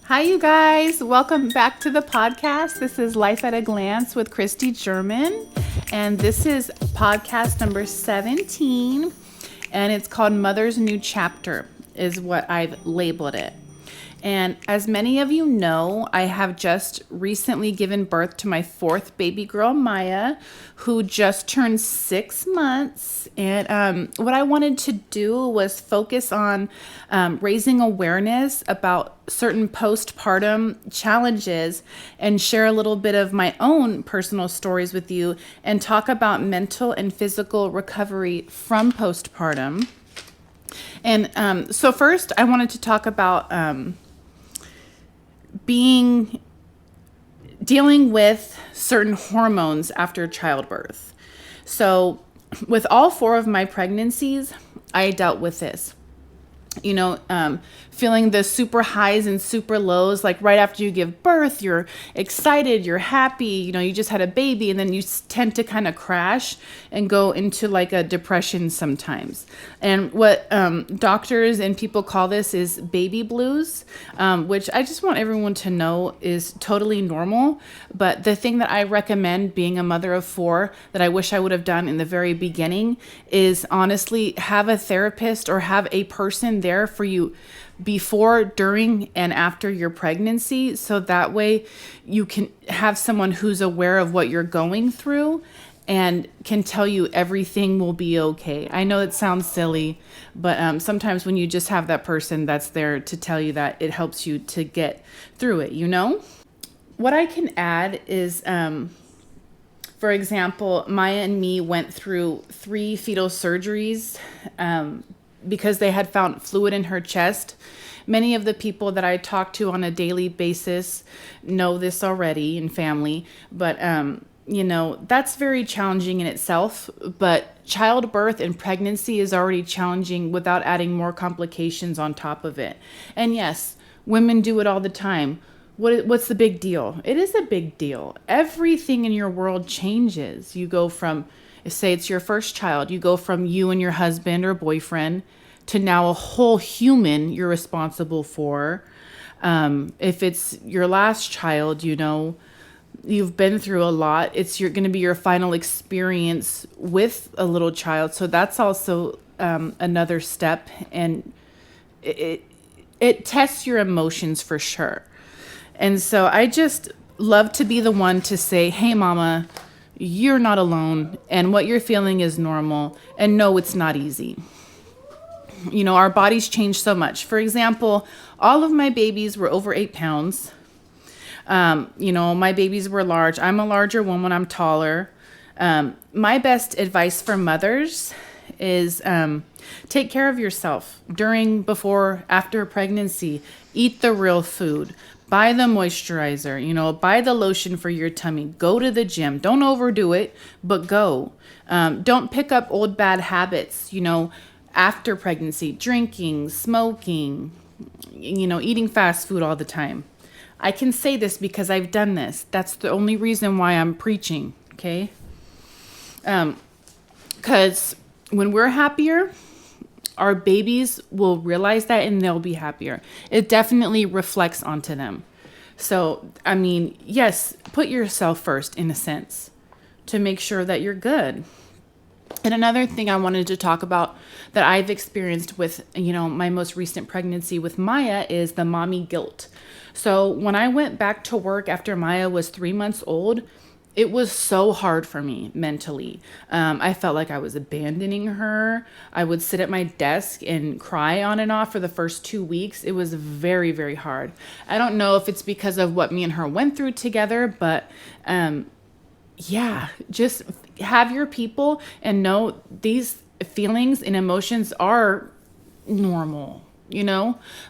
Hi, you guys. Welcome back to the podcast. This is Life at a Glance with Christy German, and this is podcast number 17, and it's called Mother's New Chapter, is what I've labeled it. And as many of you know, I have just recently given birth to my fourth baby girl, Maya, who just turned 6 months. And what I wanted to do was focus on raising awareness about certain postpartum challenges and share a little bit of my own personal stories with you and talk about mental and physical recovery from postpartum. And so first, I wanted to talk about dealing with certain hormones after childbirth. So with all 4 of my pregnancies, I dealt with this. Feeling the super highs and super lows, like right after you give birth, you're excited, you're happy, you just had a baby, and then you tend to kind of crash and go into like a depression sometimes. And what doctors and people call this is baby blues, which I just want everyone to know is totally normal. But the thing that I recommend being a mother of 4 that I wish I would have done in the very beginning is honestly have a therapist or have a person there for you before, during, and after your pregnancy, so that way you can have someone who's aware of what you're going through and can tell you everything will be okay. I know it sounds silly, but sometimes when you just have that person that's there to tell you that, it helps you to get through it, What I can add is, for example, Maya and me went through 3 fetal surgeries because they had found fluid in her chest. Many of the people that I talk to on a daily basis know this already in family, but that's very challenging in itself. But childbirth and pregnancy is already challenging without adding more complications on top of it. And yes, women do it all the time. What's the big deal? It is a big deal. Everything in your world changes. You go from, say it's your first child, you go from you and your husband or boyfriend to now a whole human you're responsible for. If it's your last child, you've been through a lot. It's going to be your final experience with a little child. So that's also another step, and it tests your emotions for sure. And so I just love to be the one to say, hey, mama, you're not alone, and what you're feeling is normal, and no, it's not easy. Our bodies change so much. For example, all of my babies were over 8 pounds. My babies were large. I'm a larger woman. I'm taller. My best advice for mothers is take care of yourself during, before, after pregnancy. Eat the real food. Buy the moisturizer, buy the lotion for your tummy. Go to the gym. Don't overdo it, but go. Don't pick up old bad habits, after pregnancy, drinking, smoking, eating fast food all the time. I can say this because I've done this. That's the only reason why I'm preaching, okay? Because when we're happier, our babies will realize that and they'll be happier. It definitely reflects onto them. So, yes, put yourself first in a sense to make sure that you're good. And another thing I wanted to talk about that I've experienced with, my most recent pregnancy with Maya is the mommy guilt. So when I went back to work after Maya was 3 months old, it was so hard for me mentally. I felt like I was abandoning her. I would sit at my desk and cry on and off for the first 2 weeks. It was very, very hard. I don't know if it's because of what me and her went through together, but just have your people and know these feelings and emotions are normal,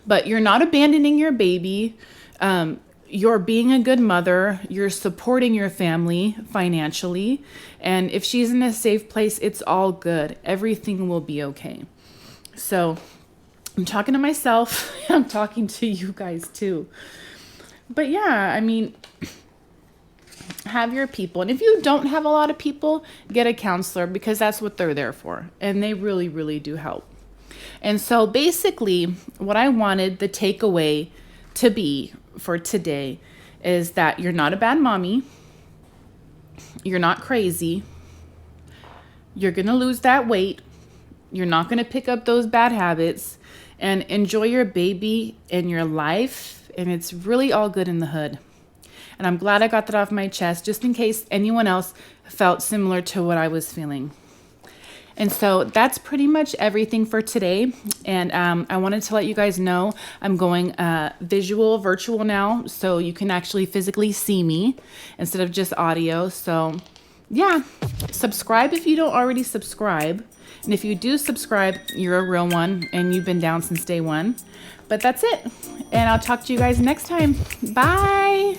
but you're not abandoning your baby. You're being a good mother. You're supporting your family financially. And if she's in a safe place, it's all good. Everything will be okay. So I'm talking to myself. I'm talking to you guys too. But have your people. And if you don't have a lot of people, get a counselor because that's what they're there for. And they really, really do help. And so basically what I wanted, the takeaway to be for today is that you're not a bad mommy. You're not crazy. You're going to lose that weight. You're not going to pick up those bad habits, and enjoy your baby and your life. And it's really all good in the hood. And I'm glad I got that off my chest, just in case anyone else felt similar to what I was feeling. And so that's pretty much everything for today. And I wanted to let you guys know I'm going virtual now, so you can actually physically see me instead of just audio. So yeah, subscribe if you don't already subscribe. And if you do subscribe, you're a real one and you've been down since day one. But that's it. And I'll talk to you guys next time. Bye.